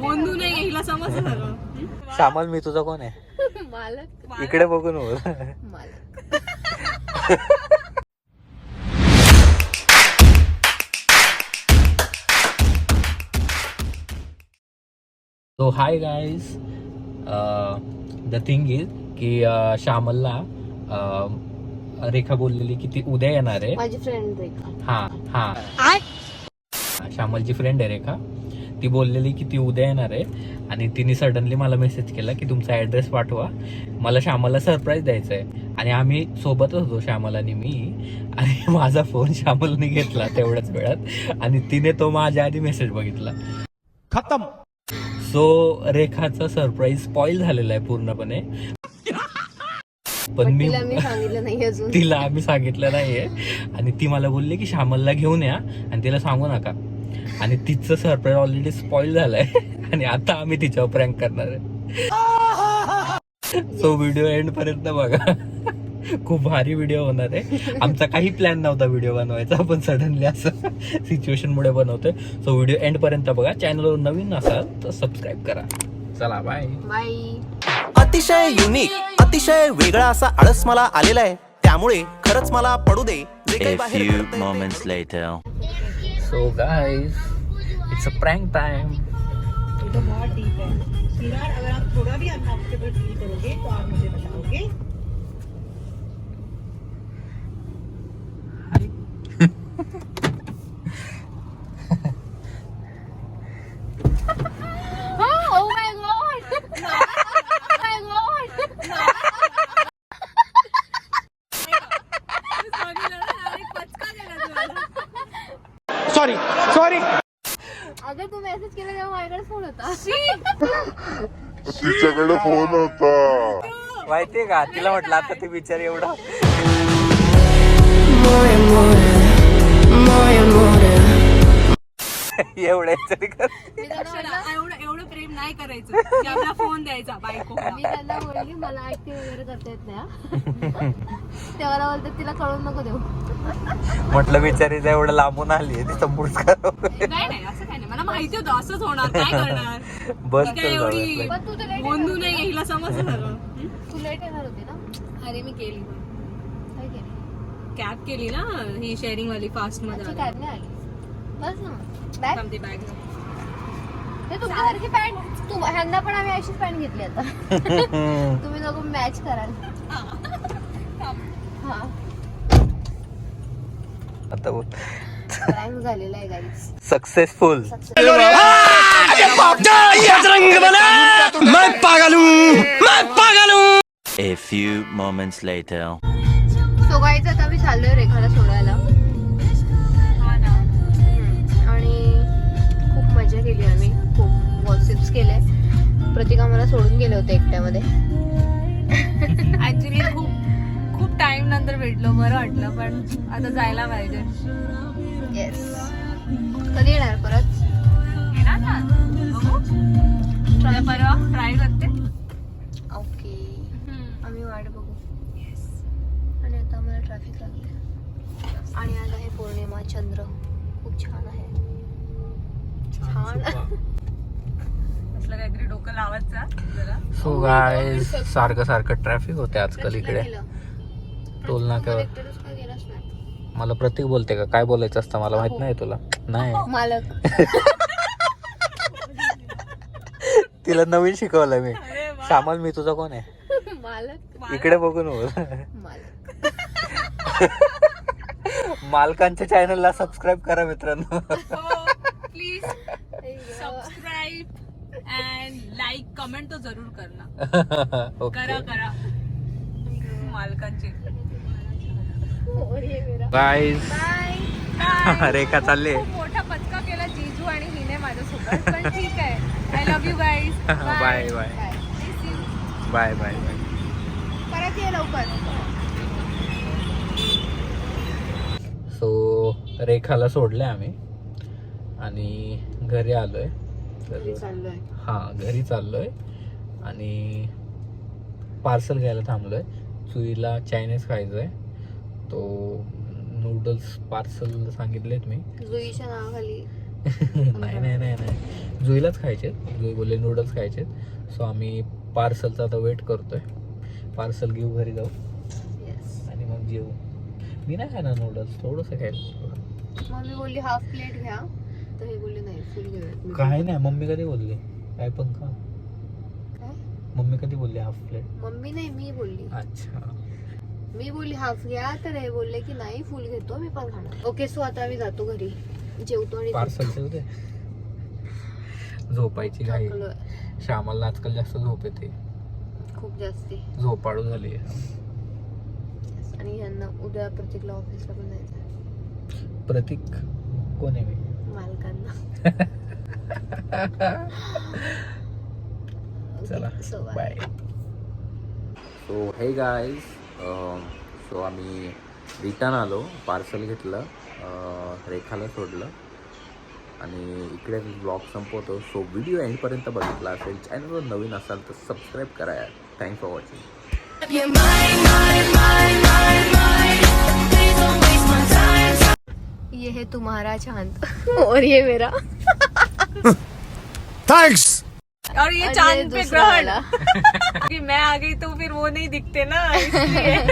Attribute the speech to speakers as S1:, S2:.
S1: गोंधू नाही हिला समजलं सगळं.
S2: श्यामल मी तुझा कोण आहे?
S3: मालक.
S2: इकडे बघून बोल.
S3: मालक.
S2: So hi guys, the thing is की श्यामलला रेखा बोललेली की ती उद्या येणार आहे.
S3: माझी फ्रेंड रेखा.
S2: हा श्यामलची फ्रेंड आहे रेखा. ती बोललेली की ती उद्या येणार आहे आणि तिने सडनली मला मेसेज केला की तुमचा ॲड्रेस पाठवा, मला श्यामलला सरप्राईज द्यायचं आहे. आणि आम्ही सोबतच होतो, श्यामल आणि मी. आणि माझा फोन श्यामलने घेतला तेवढ्याच वेळात आणि तिने तो माझ्या आधी मेसेज बघितला.
S4: खतम.
S2: सो रेखाचा सरप्राईज स्पॉइल झालेला आहे पूर्णपणे. पण
S3: तिला मी सांगितलं नाही अजून.
S2: तिला आम्ही सांगितलं नाहीये आणि ती मला बोलली की श्यामलला घेऊन या आणि तिला सांगू नका. आणि तिचं सरप्राईज ऑलरेडी स्पॉइल झालंय आणि आता आम्ही तिच्यावर प्रँक करणार आहे. सो व्हिडिओ एंड पर्यंत बघा, खूप भारी व्हिडिओ होणार आहे. आमचा काही प्लॅन नव्हता व्हिडिओ बनवायचा, पण सडनली असं सिच्युएशन मुळे बनवतोय. सो व्हिडिओ एंड पर्यंत बघा. चॅनलवर नवीन असाल तर सबस्क्राईब करा. चला बाय
S3: बाय.
S4: अतिशय युनिक, अतिशय वेगळा असा आळस मला आलेला आहे, त्यामुळे खरंच मला पडू दे जे काही बाहेर घडतंय.
S5: moments later.
S2: So guys, it's a prank time.
S1: ये तो बहुत डीप है विराट. अगर आप थोड़ा भी अनकंफर्टेबल फील करोगे तो आप मुझे बताओगे.
S3: Oh my god. Oh my god.
S4: Sorry sorry.
S3: अगं तू मेसेज केला तेव्हा माझ्याकडे फोन होता.
S6: तिच्याकडे फोन होता.
S2: माहितीये का, तिला म्हटलं आता ते बिचारी एवढा एवढं तरी कर.
S3: मी त्यांना म्हटलं,
S1: एवढं प्रेम नाही करायचं की आपला फोन द्यायचा बायको.
S3: मी त्यांना बोलली मला ऍक्टिव्ह वगैरे करता येत नाही हा. तेव्हा मला बोलतात तिला कळून नको देऊ.
S2: म्हटलं बिचारी एवढं लांबून आली तिचं मुडका.
S1: नाही असं काय नाही, मला माहिती होतं असंच होणार. काय करणार,
S2: बस
S1: ती काय एवढी
S3: पण तू तर लेट
S1: गोंधू नाही हिला समजलं सगळं.
S3: तू लेट येणार होती ना.
S1: अरे मी केली,
S3: काय केली?
S1: कॅब केली ना ही शेअरिंग वाली फास्ट
S3: अच्छा
S1: मध्ये.
S3: कॅब नाही आली. बस ना बॅग.
S1: थांबते बॅग.
S3: ते तुमच्यासारखी पॅन्ट तू ह्यांना पण आम्ही अशीच पॅन्ट घेतली आता. तुम्ही नको मॅच कराल. हा
S2: आता
S3: प्रँक झालेला आहे guys.
S2: Successful.
S5: A few moments later.
S3: So guys आता आम्ही चाललोय रेखाला सोडायला. आणि खूप मजा केली आम्ही, खूप गॉसिप्स केले. प्रतिका मला सोडून गेले होते एकट्यामध्ये.
S1: ऍक्च्युली खूप टाइम नंतर भेटलो, बरं वाटलं. पण आता जायला पाहिजे.
S3: येस. कधी येणार परत?
S1: येणार ना, बघू. परवा ट्राय करते.
S3: ओके, आम्ही वाट बघू. आणि आता आम्हाला ट्रॅफिक लागले. आणि आज आहे पौर्णिमा, चंद्र खूप छान आहे. छान.
S1: असलं काहीतरी डोकं लावायचं जरा.
S2: सो गाईज, सारखं ट्रॅफिक होते आजकाल इकडे टोल नाक्यावर. मला प्रतीक बोलते का काय बोलायचं असतं मला माहित नाही. तुला नाही
S3: मालक.
S2: तिला नवीन शिकवलंय मी. श्यामल मी तुझा कोण आहे?
S3: मालक.
S2: इकडे बघून बोल.
S3: मालक.
S2: मालकांच्या चॅनलला सबस्क्राईब करा मित्रांनो.
S1: Please subscribe and like comment तो जरूर करना.
S2: ओके
S1: करा मालकांचे.
S2: गाईज, रेखा चालले.
S1: खूप मोठा पचका केला जीजू आणि हिने माझ्यासोबत, पण ठीक आहे. I love you guys.
S2: Bye bye bye bye bye.
S3: परत ये लवकर.
S2: सो रेखाला सोडले आम्ही आणि घरी आलोय. घरी चाललोय आणि पार्सल घ्यायला थांबलोय. चुईला चायनीज खायचंय, तो नूडल्स पार्सल सांगितलेत मी.
S3: जुईच्या नावाखाली
S2: नाही नाही नाही नाही जुईलाच खायचे. जुई बोलले नूडल्स खायचे. सो आम्ही पार्सलचा आता वेट करतोय. पार्सल घेऊ, घरी जाऊ आणि मग जेवू. मी नाही खाणार नूडल्स, थोडंसं खायला.
S3: मम्मी बोलली हाफ प्लेट घ्या, तर हे बोलले नाही फुल घेऊया.
S2: काय नाही, मम्मी कधी बोलली काय पण खा.
S3: काय
S2: मम्मी कधी बोलली हाफ प्लेट?
S3: मम्मी नाही मी बोलली.
S2: अच्छा,
S3: मी बोलली हाफ घ्या, तर हे बोलले की नाही फुल घेतो मी पण खाणार. ओके सो आता आम्ही जातो घरी, जेवतो आणि
S2: पार्सलचे होते. झोपायची घाई.
S3: थकलोय
S2: श्यामला आजकाल जास्त झोप येते,
S3: खूप जास्ती.
S2: झोपाळू झाली.
S3: आणि यांना उद्या प्रत्येकला ऑफिसला पण जायचं.
S2: प्रतीक कोण आहे? मी
S3: मालकांना.
S2: चला
S3: So,
S2: बाय. सो हे गाईज, सो आम्ही रिटर्न आलो, पार्सल घेतलं, रेखाला सोडलं आणि इकडे ब्लॉग संपवतो. सो व्हिडिओ एंडपर्यंत बघितला असेल, चॅनलवर नवीन असाल तर सबस्क्राईब करा यार. Thanks for watching.
S3: ये है तुम्हारा चांद और ये मेरा.
S6: थैंक्स.
S1: और ये चांद पे ग्रहण कि मैं आ गई तो फिर वो नहीं दिखते ना, इसलिए